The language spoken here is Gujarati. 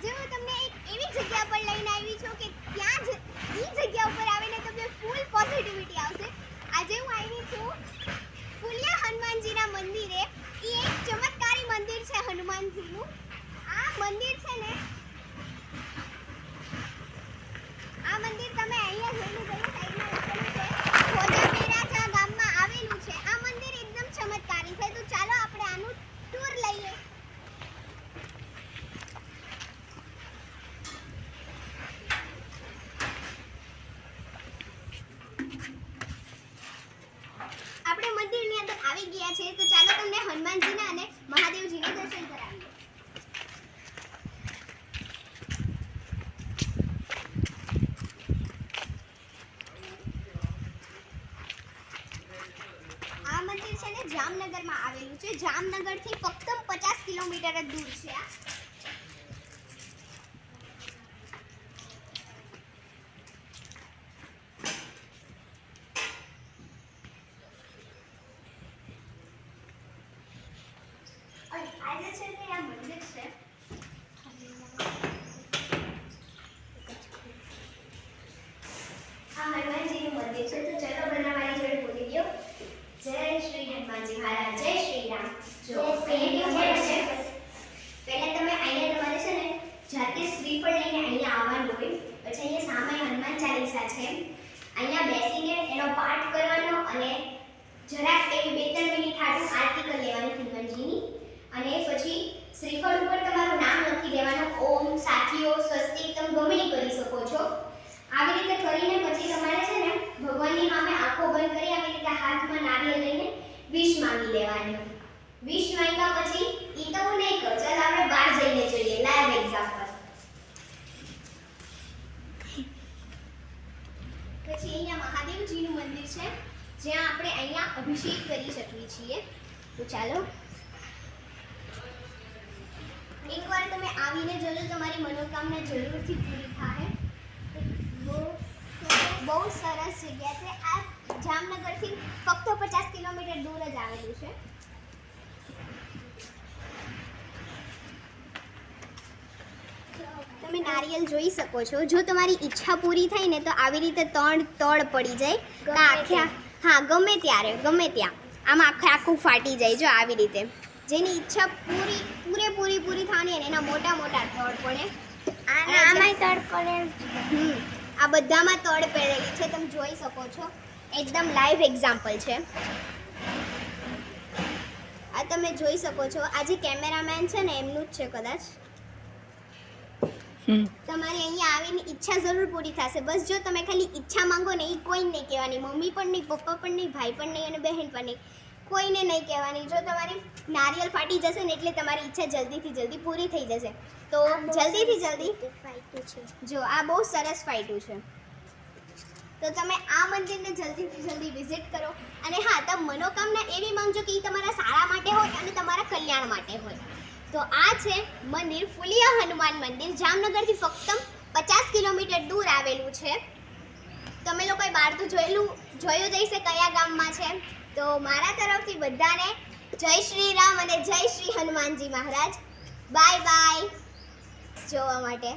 આજે હું તમને એક એવી જગ્યા પર લઈને આવી છું કે ત્યાં જ ઈ જગ્યા ઉપર આવીને તમને ફૂલ પોઝિટિવિટી આવશે. આજે હું આવી છું ફુલિયા હનુમાનજીના મંદિરે. ઈ એક ચમત્કારી મંદિર છે હનુમાનજીનું. આ મંદિર છે ને, આ મંદિર તમે અહીંયા જોઈ લો, સાઈડમાં લખેલું છે ખોજાપીરાજા ગામમાં આવેલું છે. આ મંદિર એકદમ ચમત્કારી છે. તો ચાલો આપણે આનું ટૂર લઈએ. આપણે મંદિરની અંદર આવી ગયા છે. તો ચાલો તમને હનુમાનજીના અને મહાદેવજીના દર્શન કરાવીએ. આ મંદિર છે ને જામનગરમાં આવેલું છે. જામનગરથી ફક્ત 50 કિલોમીટર જ દૂર છે. આજે છે ને આ મંદિર છે, આ હનુમાનજીનું મંદિર છે. તો ચલો બનાવવાની જોડે બોલી દો, જય શ્રી હનુમાનજી મહારાજ, જય શ્રી રામ. જો પહેલા તમે અહીંયા તમારે છે ને જાતે શ્રીફળ લઈને અહીંયા આવવાનું હોય. પછી અહીંયા સામે હનુમાન ચાલીસા છે, અહીંયા બેસીને એનો પાઠ કરવાનો અને જરાક એવી 2-3 મિનિટ હાટું આરતી કરી લેવાની હનુમાનજીની. અને પછી શ્રીફળ ઉપર તમારું નામ લખી દેવાનું. ઓમ, સાથીઓ, સ્વસ્તિક તમે ગમે એ કરી શકો છો. આવી રીતે કરીને પછી તમારે છે ને ભગવાનની સામે આંખો બંધ કરી આવી રીતે હાથમાં નારિયેળ લઈને વિશ માંગી લેવાની. વિશ માંગ્યા પછી ઈ તો હું નહીં કહું, ચાલ આપણે બહાર જઈને જોઈએ લાઈવ એક્ઝામ્પલ. પછી અહીંયા મહાદેવજીનું મંદિર છે, જ્યાં આપણે અહીંયા અભિષેક કરી શકીએ છીએ. તો ચાલો એકવાર તમે આવીને જોજો, તમારી મનોકામના જરૂરથી પૂરી થાય. બહુ સરસ જગ્યા છે. આ જામનગરથી ફક્ત 50 કિલોમીટર દૂર જ આવેલું છે. તમે નારિયેલ જોઈ શકો છો. જો તમારી ઈચ્છા પૂરી થાય ને તો આવી રીતે 3 તળ પડી જાય આખા. હા, ગમે ત્યારે ગમે ત્યાં આમ આખું ફાટી જાય. જો આવી રીતે જેની ઈચ્છા પૂરેપૂરી થવાની હોય ને એના મોટા તળ પડે. આમાંય તળ પડે. આ બધામાં તળ પડેલી છે, તમે જોઈ શકો છો. એકદમ લાઈવ એક્ઝામ્પલ છે. આ તમે જોઈ શકો છો. આ જે કેમેરામેન છે ને એમનું જ છે કદાચ. તમારી અહીંયા આવીને ઈચ્છા જરૂર પૂરી થશે. બસ જો તમે ખાલી ઈચ્છા માંગો ને, એ કોઈ નહીં કહેવાની, મમ્મી પણ નહીં, પપ્પા પણ નહીં, ભાઈ પણ નહીં અને બહેન પણ નહીં, કોઈને નહીં કહેવાની. જો તમારી નારિયેળ ફાટી જશે ને એટલે તમારી ઈચ્છા જલ્દીથી જલ્દી પૂરી થઈ જશે. તો જલ્દીથી જલ્દી ફાઈટું છે. જો આ બહુ સરસ ફાઈટું છે. તો તમે આ મંદિરને જલ્દીથી જલ્દી વિઝિટ કરો. અને હા, તમે મનોકામના એવી માંગજો કે એ તમારા સારા માટે હોય અને તમારા કલ્યાણ માટે હોય. તો આ છે મંદિર ફુલિયા હનુમાન મંદિર. જામનગરથી ફક્ત 50 કિલોમીટર દૂર આવેલું છે. તમે લોકોએ બહાર તો જોયું જ હશે કયા ગામમાં છે. તો મારા તરફથી બધાને જય શ્રી રામ અને જય શ્રી હનુમાનજી મહારાજ. બાય બાય જોવા માટે.